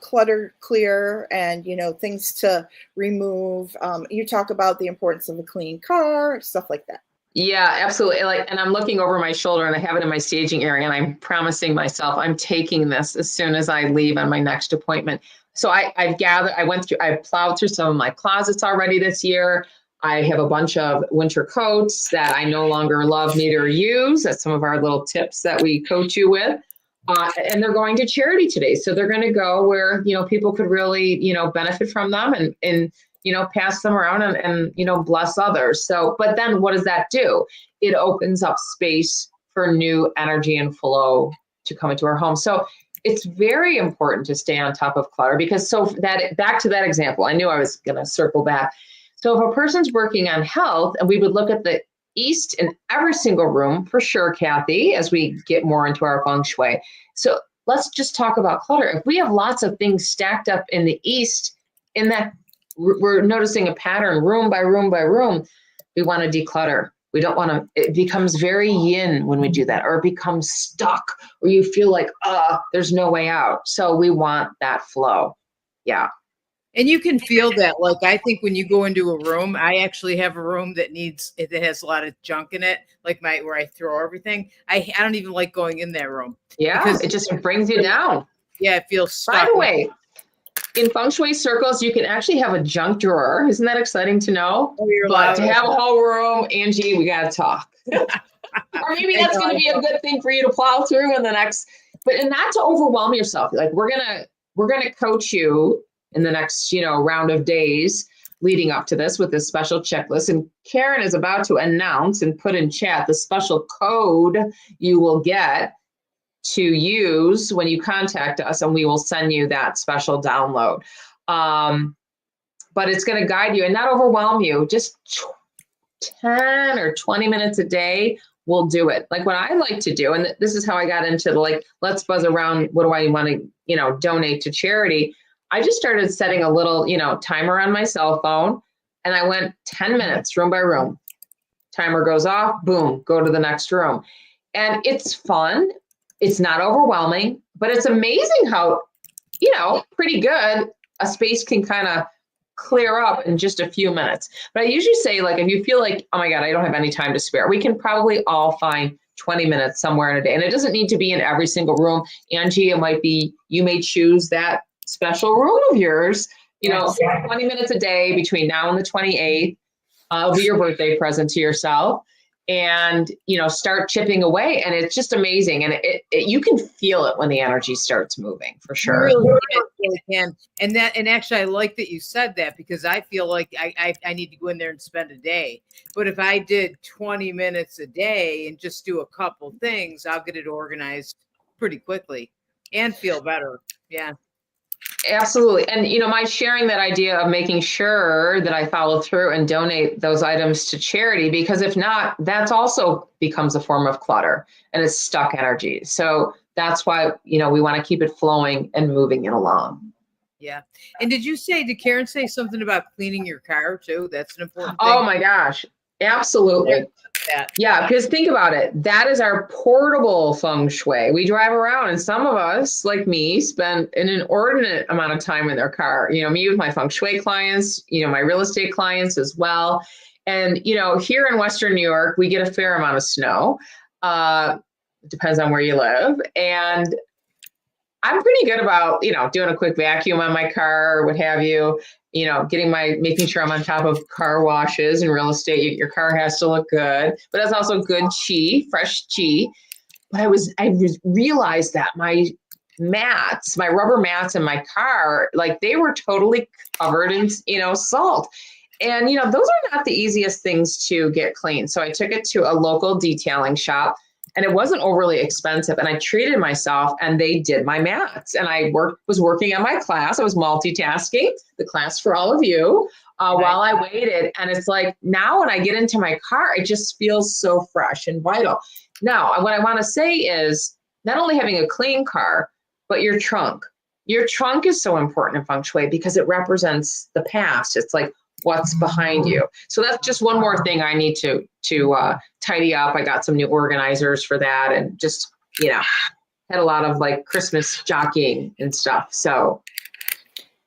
clutter clear and, things to remove. You talk about the importance of a clean car, stuff like that. Yeah, absolutely. Like, and I'm looking over my shoulder and I have it in my staging area, and I'm promising myself I'm taking this as soon as I leave on my next appointment. So I've plowed through some of my closets already this year. I have a bunch of winter coats that I no longer love, need, or use. That's some of our little tips that we coach you with. And they're going to charity today. So they're going to go where, people could really, benefit from them and pass them around and bless others. So, but then what does that do? It opens up space for new energy and flow to come into our home. So it's very important to stay on top of clutter, because back to that example, I knew I was going to circle back. So if a person's working on health, and we would look at the east in every single room for sure, Kathy, as we get more into our feng shui. So let's just talk about clutter. If we have lots of things stacked up in the east, in that we're noticing a pattern room by room by room, we want to declutter. We don't want to, it becomes very yin when we do that, or it becomes stuck, or you feel like, there's no way out. So we want that flow. Yeah. And you can feel that. Like, I think when you go into a room, I actually have a room that has a lot of junk in it, like where I throw everything. I don't even like going in that room. Yeah, because it just brings you down. Yeah, it feels stuck. By the way, in feng shui circles, you can actually have a junk drawer. Isn't that exciting to know? But to have a whole room, Angie, we got to talk. Or maybe that's going to be a good thing for you to plow through in the next, and not to overwhelm yourself. Like, we're going to coach you in the next, round of days leading up to this with this special checklist. And Karen is about to announce and put in chat the special code you will get to use when you contact us, and we will send you that special download. But it's going to guide you and not overwhelm you. Just 10 or 20 minutes a day will do it. Like, what I like to do, and this is how I got into let's buzz around, what do I want to, donate to charity? I just started setting a little, timer on my cell phone, and I went 10 minutes room by room. Timer goes off, boom, go to the next room. And it's fun. It's not overwhelming, but it's amazing how, pretty good a space can kind of clear up in just a few minutes. But I usually say, like, if you feel like, oh my God, I don't have any time to spare, we can probably all find 20 minutes somewhere in a day. And it doesn't need to be in every single room. Angie, you may choose that special room of yours, 20 minutes a day between now and the 28th. It'll be your birthday present to yourself. And, start chipping away. And it's just amazing. And you can feel it when the energy starts moving, for sure. You really can. And actually, I like that you said that, because I feel like I need to go in there and spend a day. But if I did 20 minutes a day and just do a couple things, I'll get it organized pretty quickly and feel better. Yeah. Absolutely. And, my sharing that idea of making sure that I follow through and donate those items to charity, because if not, that's also becomes a form of clutter and it's stuck energy. So that's why, we want to keep it flowing and moving it along. Yeah. And did Karen say something about cleaning your car too? That's an important thing. Oh my gosh. Absolutely. Yeah, because think about it. That is our portable feng shui. We drive around, and some of us, like me, spend an inordinate amount of time in their car. Me with my feng shui clients, my real estate clients as well. And, here in Western New York, we get a fair amount of snow. Depends on where you live. And I'm pretty good about, doing a quick vacuum on my car or what have you. Making sure I'm on top of car washes. In real estate, your car has to look good, but it's also good chi, fresh chi. But I realized that my rubber mats in my car, like, they were totally covered in, salt. And, those are not the easiest things to get clean. So I took it to a local detailing shop, and it wasn't overly expensive. And I treated myself, and they did my mats. And I was working on my class. I was multitasking the class for all of you while I waited. And it's like, now when I get into my car, it just feels so fresh and vital. Now, what I want to say is not only having a clean car, but your trunk. Your trunk is so important in feng shui because it represents the past. It's like, what's behind you. So that's just one more thing I need to tidy up. I got some new organizers for that, and just, had a lot of Christmas jockeying and stuff. So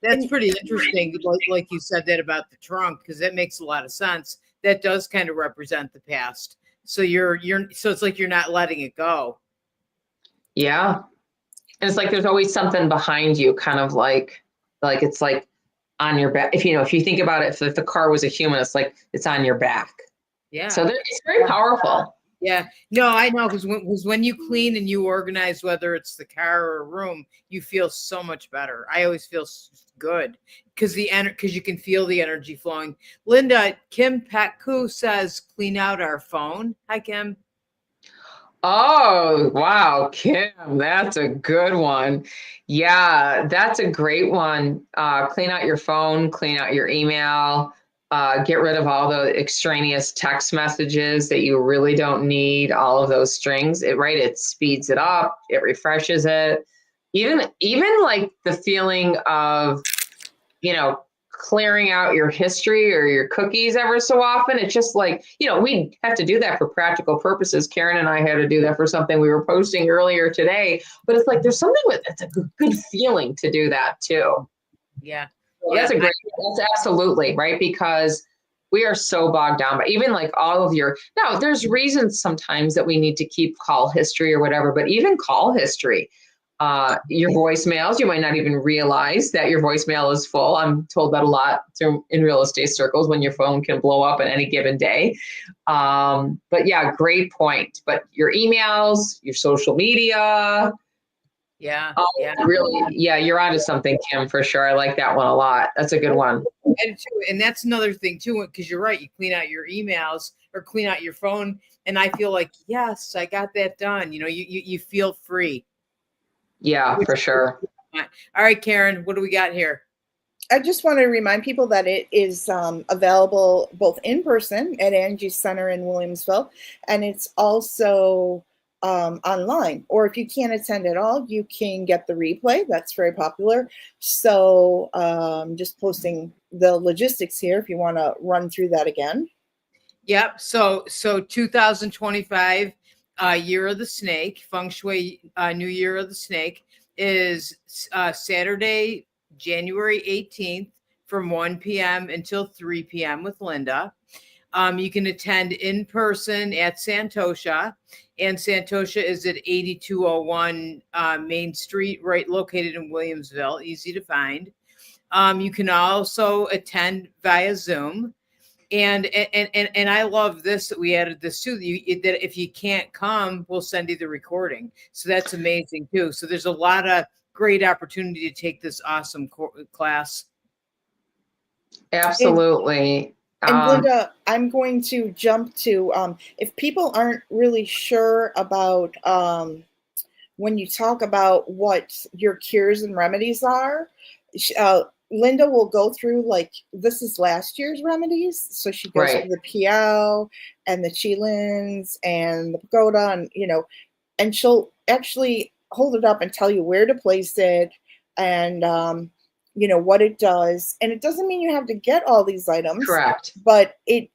that's pretty interesting. Like you said that about the trunk, because that makes a lot of sense. That does kind of represent the past. So so it's like you're not letting it go. Yeah. And it's like there's always something behind you, kind of like it's like on your back. If you think about it, if the car was a human, it's like it's on your back. Yeah. So it's very powerful. Yeah. No, I know, because when you clean and you organize, whether it's the car or a room, you feel so much better. I always feel good because you can feel the energy flowing. Linda, Kim Petku says, clean out our phone. Hi, Kim. Oh, wow, Kim, that's a good one. Yeah, that's a great one. Clean out your phone, clean out your email, get rid of all the extraneous text messages that you really don't need, all of those strings. It speeds it up, it refreshes it. Even like the feeling of, clearing out your history or your cookies ever so often. It's just like, we have to do that for practical purposes. Karen and I had to do that for something we were posting earlier today, but it's like, there's something it's a good feeling to do that too. Yeah. So that's absolutely right. Because we are so bogged down by even like all of now there's reasons sometimes that we need to keep call history or whatever, but even call history, your voicemails, you might not even realize that your voicemail is full. I'm told that a lot in real estate circles, when your phone can blow up at any given day. But yeah, great point. But your emails, your social media. Yeah. Really. Yeah, you're onto something, Kim, for sure. I like that one a lot. That's a good one. And that's another thing too, because you're right. You clean out your emails or clean out your phone, and I feel like, yes, I got that done. You feel free. Yeah, for sure. All right, Karen, what do we got here? I just want to remind people that it is available both in person at Angie's Center in Williamsville, and it's also online. Or if you can't attend at all, you can get the replay. That's very popular. So just posting the logistics here if you want to run through that again. Yep. So 2025 Year of the Snake, Feng Shui New Year of the Snake is Saturday, January 18th from 1 p.m. until 3 p.m. with Linda. You can attend in person at Santosha, and Santosha is at 8201 Main Street, right located in Williamsville, easy to find. You can also attend via Zoom. And I love this, that we added this too, that if you can't come, we'll send you the recording. So that's amazing too. So there's a lot of great opportunity to take this awesome class. Absolutely. And Linda, I'm going to jump to, if people aren't really sure about when you talk about what your cures and remedies are, Linda will go through, like, this is last year's remedies. So she goes through the Piao and the Qilins and the pagoda, and, and she'll actually hold it up and tell you where to place it and, what it does. And it doesn't mean you have to get all these items. Correct. But she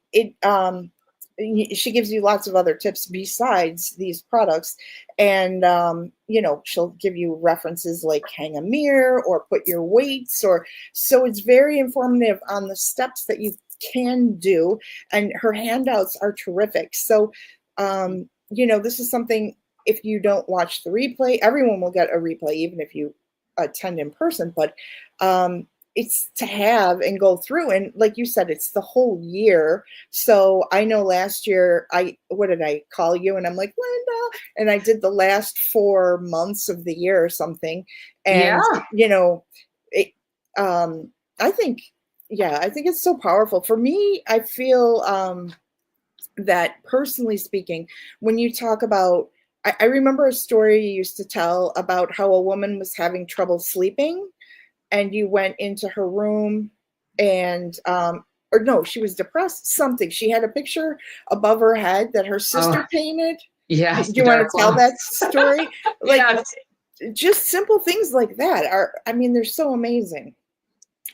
gives you lots of other tips besides these products. And, she'll give you references like hang a mirror or put your weights, so it's very informative on the steps that you can do. And her handouts are terrific. So, this is something, if you don't watch the replay, everyone will get a replay, even if you attend in person, but it's to have and go through. And like you said, it's the whole year. So I know last year, what did I call you? And I'm like, Linda, and I did the last 4 months of the year or something. And, I think it's so powerful. For me, I feel that, personally speaking, when you talk about, I remember a story you used to tell about how a woman was having trouble sleeping, and you went into her room and, or no, she was depressed, something. She had a picture above her head that her sister painted. Yes. Do you want to tell that story? Just simple things like that they're so amazing.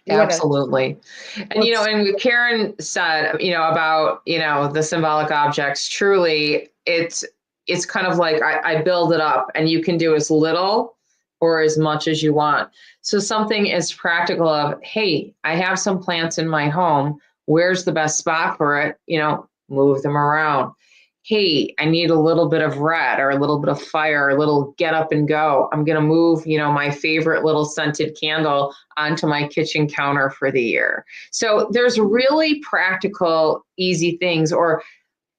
Absolutely. And, and Karen said, about, the symbolic objects, truly it's kind of like I build it up, and you can do as little or as much as you want. So something as practical of, hey, I have some plants in my home. Where's the best spot for it? Move them around. hey, I need a little bit of red or a little bit of fire, a little get up and go. I'm going to move, my favorite little scented candle onto my kitchen counter for the year. So there's really practical, easy things. Or,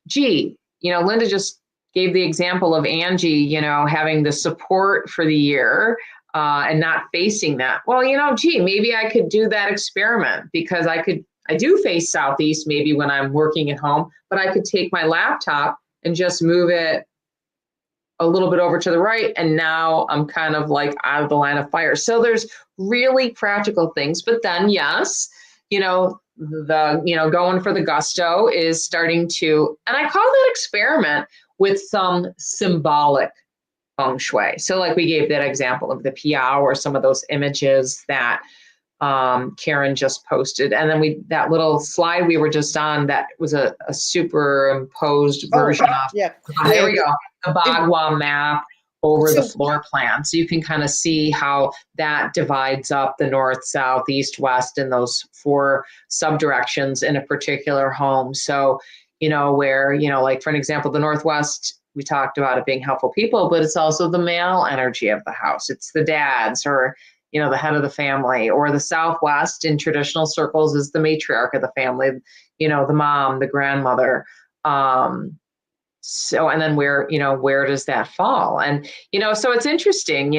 gee, Linda just gave the example of Angie, having the support for the year and not facing that. Well, gee, maybe I could do that experiment, because I do face southeast maybe when I'm working at home, but I could take my laptop and just move it a little bit over to the right. And now I'm kind of like out of the line of fire. So there's really practical things. But then, yes, going for the gusto is starting to, and I call that experiment with some symbolic feng shui. So like we gave that example of the piao or some of those images that Karen just posted. And then that little slide we were just on, that was a superimposed version of, there we go, the Bagua map over the floor plan. So you can kind of see how that divides up the north, south, east, west, and those 4 subdirections in a particular home. So, where, like for an example, the northwest, we talked about it being helpful people, but it's also the male energy of the house. It's the dads, or the head of the family. Or the southwest in traditional circles is the matriarch of the family, the mom, the grandmother. So, and then where does that fall? And, so it's interesting,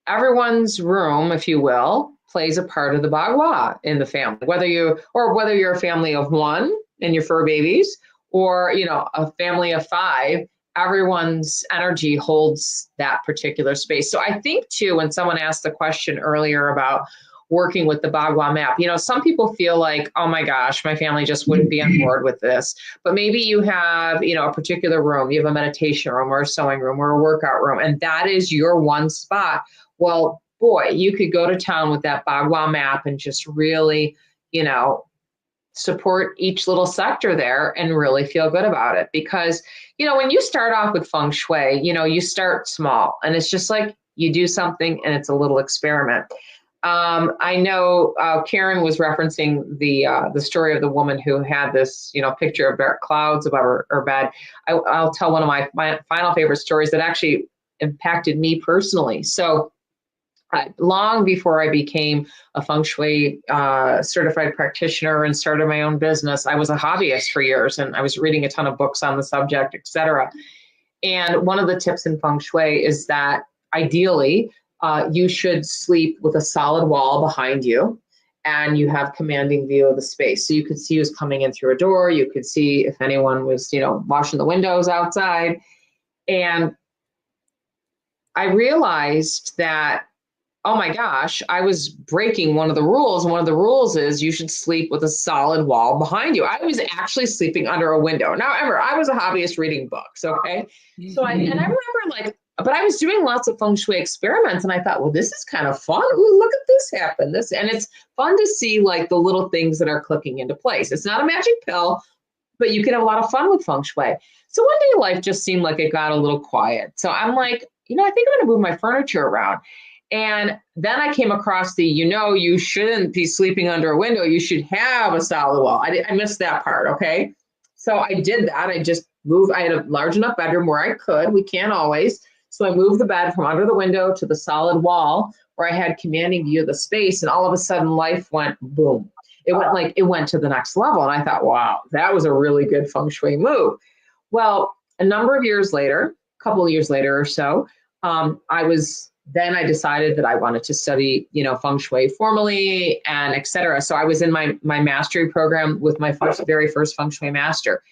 everyone's room, if you will, plays a part of the Bagua in the family, whether you're a family of 1 and your fur babies, or, a family of 5, everyone's energy holds that particular space. So I think too, when someone asked the question earlier about working with the Bagua map, some people feel like, oh my gosh, my family just wouldn't be on board with this. But maybe you have, a particular room, you have a meditation room or a sewing room or a workout room, and that is your one spot. Well, boy, you could go to town with that Bagua map and just really, support each little sector there and really feel good about it. Because, when you start off with feng shui, you start small, and it's just like you do something and it's a little experiment. I know Karen was referencing the story of the woman who had this, picture of dark clouds above her bed. I'll tell one of my final favorite stories that actually impacted me personally. So long before I became a feng shui certified practitioner and started my own business, I was a hobbyist for years, and I was reading a ton of books on the subject, etc. And one of the tips in feng shui is that ideally, you should sleep with a solid wall behind you, and you have commanding view of the space. So you could see who's coming in through a door. You could see if anyone was, washing the windows outside. And I realized that, oh my gosh, I was breaking one of the rules. And one of the rules is you should sleep with a solid wall behind you. I was actually sleeping under a window. Now, remember, I was a hobbyist reading books, okay? So I remember but I was doing lots of feng shui experiments, and I thought, well, this is kind of fun. Ooh, look at this happen. And it's fun to see like the little things that are clicking into place. It's not a magic pill, but you can have a lot of fun with feng shui. So one day life just seemed like it got a little quiet. So I'm like, I think I'm going to move my furniture around. And then I came across you shouldn't be sleeping under a window. You should have a solid wall. I missed that part. Okay. So I did that. I just moved. I had a large enough bedroom where I could. We can't always. So I moved the bed from under the window to the solid wall where I had commanding view of the space. And all of a sudden life went boom. It went to the next level. And I thought, wow, that was a really good feng shui move. Well, a couple of years later or so, I decided that I wanted to study, feng shui formally and et cetera. So I was in my mastery program with my very first feng shui master.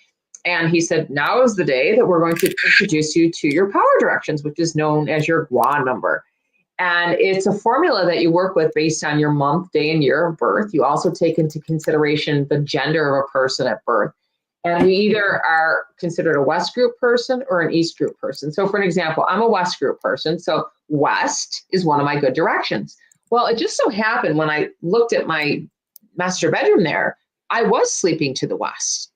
And he said, now is the day that we're going to introduce you to your power directions, which is known as your Gua number. And it's a formula that you work with based on your month, day, and year of birth. You also take into consideration the gender of a person at birth. And we either are considered a West group person or an East group person. So for an example, I'm a West group person. So West is one of my good directions. Well, it just so happened when I looked at my master bedroom there, I was sleeping to the West.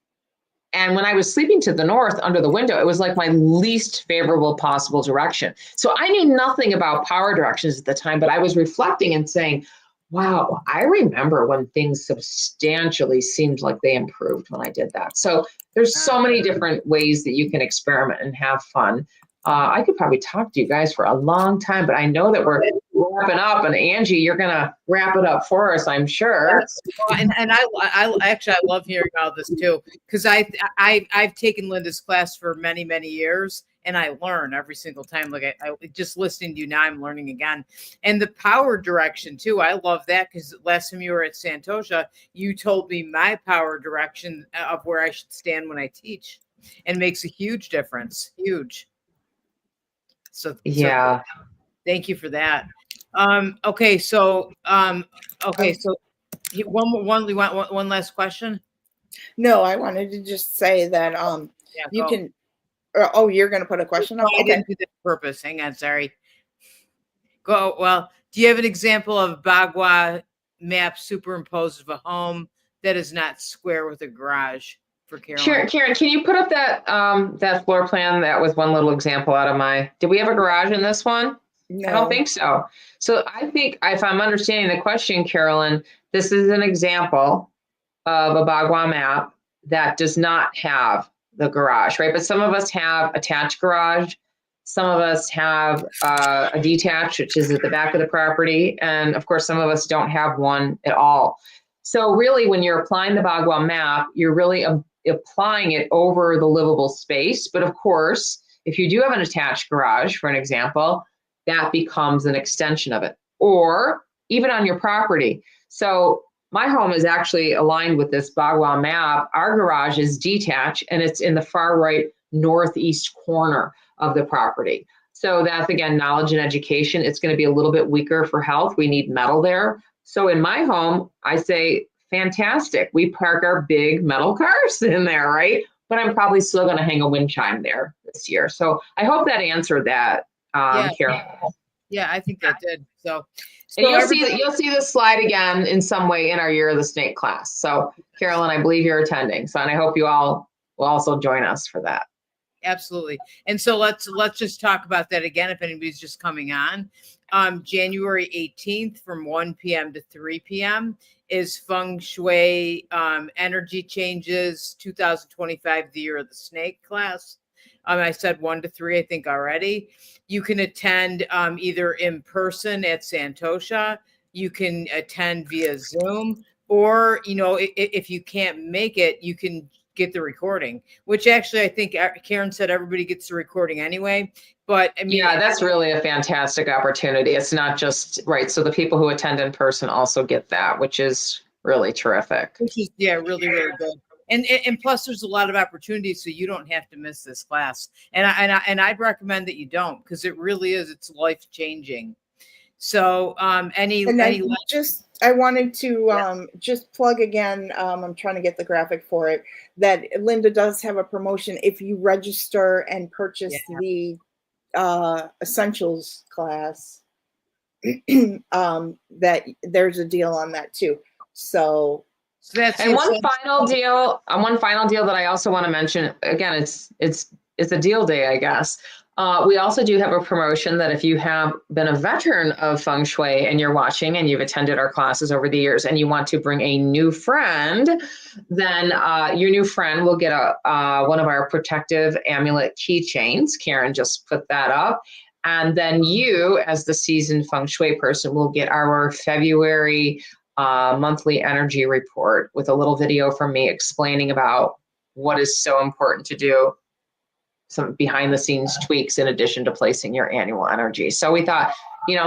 And when I was sleeping to the north under the window, it was like my least favorable possible direction. So I knew nothing about power directions at the time, but I was reflecting and saying, wow, I remember when things substantially seemed like they improved when I did that. So there's so many different ways that you can experiment and have fun. I could probably talk to you guys for a long time, but I know that we're wrapping up, and Angie, you're going to wrap it up for us, I'm sure. Yes. Well, and I actually I love hearing all this too, because I've taken Linda's class for many years, and I learn every single time. Like I just listening to you now, I'm learning again. And the power direction too, I love that, because last time you were at Santosha, you told me my power direction of where I should stand when I teach, and makes a huge difference. Huge. So Yeah. thank you for that. Okay, so we want one last question. No, I wanted to just say that Yeah, you go. can. Oh, you're going to put a question up. I Okay. didn't do that on purpose. Hang on, sorry. Go. Well, do you have an example of Bagua map superimposed of a home that is not square with a garage for Carolyn? Karen, can you put up that that floor plan? That was one little example out of my. Did we have a garage in this one? No. I don't think so. So I think if I'm understanding the question, Carolyn, this is an example of a Bagua map that does not have the garage, right? But some of us have attached garage. Some of us have a detached, which is at the back of the property. And of course, some of us don't have one at all. So really, when you're applying the Bagua map, you're really applying it over the livable space. But of course, if you do have an attached garage, for an example, that becomes an extension of it, or even on your property. So my home is actually aligned with this Bagua map. Our garage is detached, and it's in the far right northeast corner of the property. So that's, again, knowledge and education. It's going to be a little bit weaker for health. We need metal there. So in my home, I say, fantastic. We park our big metal cars in there, right? But I'm probably still going to hang a wind chime there this year. So I hope that answered that, Karen. Yeah, I think that did. So and you'll see this slide again in some way in our Year of the Snake class. So Carolyn, I believe you're attending. So, and I hope you all will also join us for that. Absolutely. And so let's just talk about that again if anybody's just coming on. January 18th from 1 p.m. to 3 p.m. is Feng Shui Energy Changes 2025, the Year of the Snake class. I said 1 to 3, I think, already. You can attend either in person at Santosha. You can attend via Zoom, or, if you can't make it, you can get the recording, which actually I think Karen said everybody gets the recording anyway. But I mean, yeah, that's really a fantastic opportunity. It's not just right. So the people who attend in person also get that, which is really terrific. Which is, really good. And plus there's a lot of opportunities, so you don't have to miss this class. And I'd recommend that you don't, because it really is, it's life changing. So I wanted to just plug again, I'm trying to get the graphic for it, that Linda does have a promotion if you register and purchase the essentials class, that there's a deal on that too. So that's one final deal that I also want to mention. Again, it's a deal day, I guess. We also do have a promotion that if you have been a veteran of Feng Shui and you're watching and you've attended our classes over the years and you want to bring a new friend, then your new friend will get one of our protective amulet keychains. Karen just put that up. And then you, as the seasoned Feng Shui person, will get our February monthly energy report with a little video from me explaining about what is so important to do, some behind the scenes tweaks in addition to placing your annual energy. So we thought,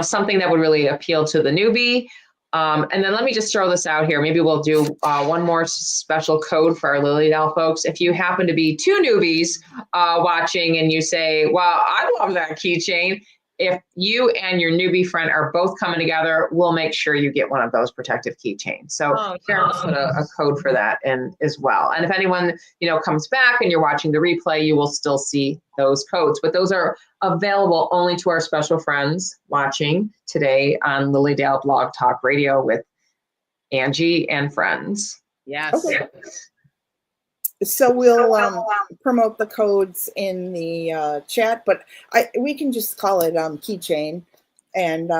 something that would really appeal to the newbie. And then let me just throw this out here. Maybe we'll do one more special code for our Lily Dell folks. If you happen to be two newbies watching and you say, well, I love that keychain, if you and your newbie friend are both coming together, we'll make sure you get one of those protective keychains. So Karen will put a code for that in as well. And if anyone, comes back and you're watching the replay, you will still see those codes. But those are available only to our special friends watching today on Lily Dale Blog Talk Radio with Angie and friends. Yes. Okay. So we'll promote the codes in the chat, but we can just call it keychain, and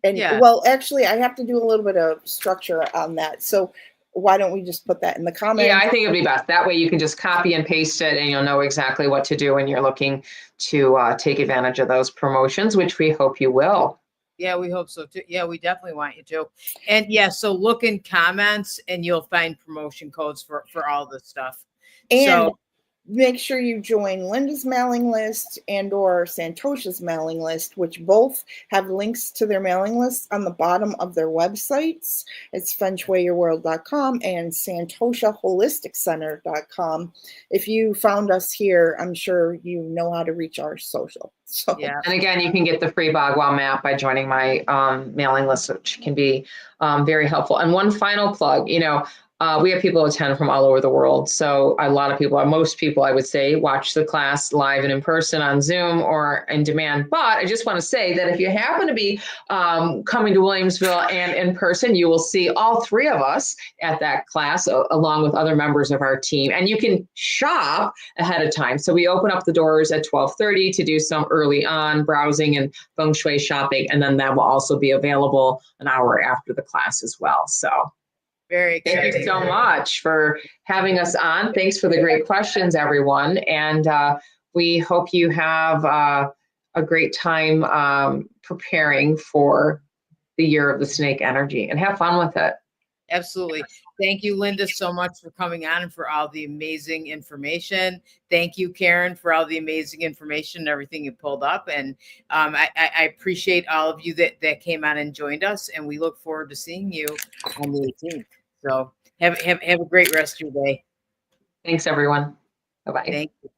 And Yeah. well, actually, I have to do a little bit of structure on that. So why don't we just put that in the comments? Yeah, I think it'd be best. That way you can just copy and paste it and you'll know exactly what to do when you're looking to take advantage of those promotions, which we hope you will. Yeah, we hope so too. Yeah, we definitely want you to. And yeah, so look in comments and you'll find promotion codes for all this stuff. And So make sure you join Linda's mailing list and or Santosha's mailing list, which both have links to their mailing lists on the bottom of their websites. It's fengshuiyourworld.com and santoshaholisticcenter.com. If you found us here, I'm sure you know how to reach our social. So yeah. And again, you can get the free Bagua map by joining my mailing list, which can be very helpful. And one final plug, we have people attend from all over the world. So a lot of people, most people, I would say, watch the class live and in person on Zoom or in demand. But I just want to say that if you happen to be coming to Williamsville and in person, you will see all three of us at that class, along with other members of our team. And you can shop ahead of time. So we open up the doors at 12:30 to do some early on browsing and Feng Shui shopping. And then that will also be available an hour after the class as well. So Very exciting. thank you so much for having us on. Thanks for the great questions, everyone. And we hope you have a great time preparing for the year of the snake energy and have fun with it. Absolutely. Thank you, Linda, so much for coming on and for all the amazing information. Thank you, Karen, for all the amazing information and everything you pulled up. And I appreciate all of you that came on and joined us. And we look forward to seeing you on the 18th. So have a great rest of your day. Thanks, everyone. Bye-bye. Thank you.